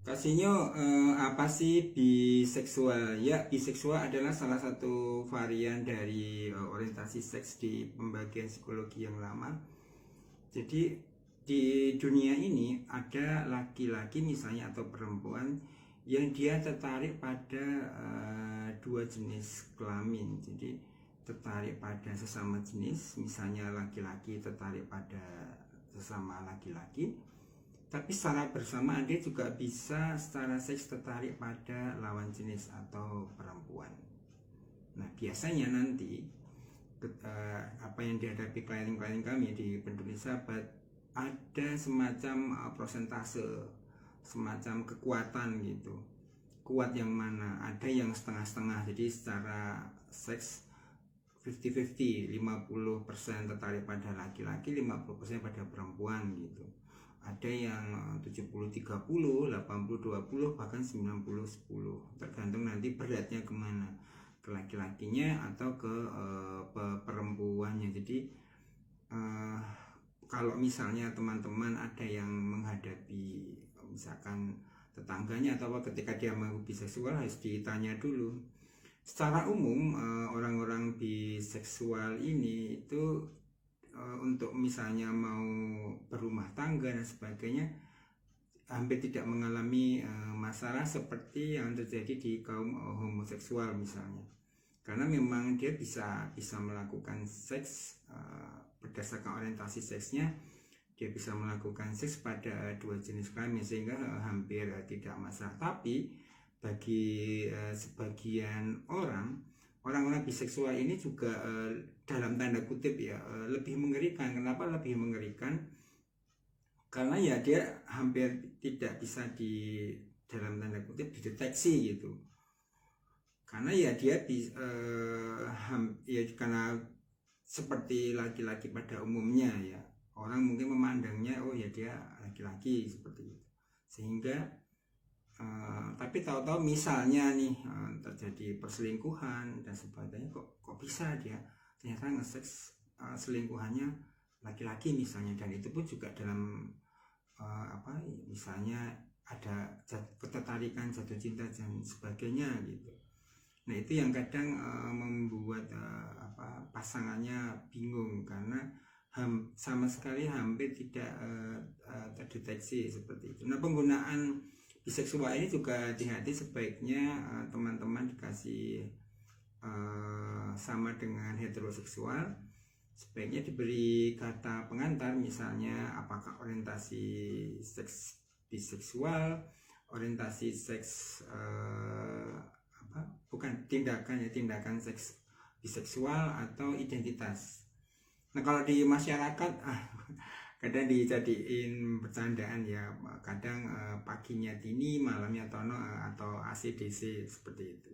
Kasihnya apa sih biseksual? Ya, biseksual adalah salah satu varian dari orientasi seks di pembagian psikologi yang lama. Jadi di dunia ini ada laki-laki misalnya atau perempuan yang dia tertarik pada dua jenis kelamin. Jadi tertarik pada sesama jenis, misalnya laki-laki tertarik pada sesama laki-laki, tapi secara bersamaan dia juga bisa secara seks tertarik pada lawan jenis atau perempuan. Nah, biasanya nanti apa yang dihadapi klien-klien kami di Peduli Sahabat, ada semacam persentase, semacam kekuatan gitu. Kuat yang mana? Ada yang setengah-setengah. Jadi secara seks 50-50, 50% tertarik pada laki-laki, 50% pada perempuan gitu. Ada yang 70-30, 80-20, bahkan 90-10, tergantung nanti beratnya kemana, ke laki-lakinya atau ke perempuannya. Jadi kalau misalnya teman-teman ada yang menghadapi misalkan tetangganya atau apa, ketika dia mau biseksual harus ditanya dulu. Secara umum orang-orang biseksual ini itu untuk misalnya mau berumah tangga dan sebagainya hampir tidak mengalami masalah seperti yang terjadi di kaum homoseksual misalnya, karena memang dia bisa melakukan seks berdasarkan orientasi seksnya, dia bisa melakukan seks pada dua jenis kelamin sehingga hampir tidak masalah. Tapi bagi sebagian orang-orang biseksual ini juga dalam tanda kutip ya lebih mengerikan. Kenapa lebih mengerikan? Karena ya dia hampir tidak bisa dalam tanda kutip dideteksi gitu. Karena ya dia ya karena seperti laki-laki pada umumnya ya, orang mungkin memandangnya oh ya dia laki-laki seperti itu, sehingga tapi tahu-tahu misalnya nih terjadi perselingkuhan dan sebagainya, kok bisa dia ternyata nge-seks selingkuhannya laki-laki misalnya, dan itu pun juga dalam misalnya ada ketertarikan, jatuh cinta dan sebagainya gitu. Nah itu yang kadang membuat pasangannya bingung karena sama sekali hampir tidak terdeteksi seperti itu. Nah penggunaan biseksual ini juga hati-hati, sebaiknya teman-teman dikasih sama dengan heteroseksual, sebaiknya diberi kata pengantar, misalnya apakah orientasi seks biseksual, orientasi seks bukan tindakan seks biseksual, atau identitas. Nah kalau di masyarakat kadang dijadiin bercandaan ya, kadang paginya Tini, malamnya Tono, atau ACDC seperti itu.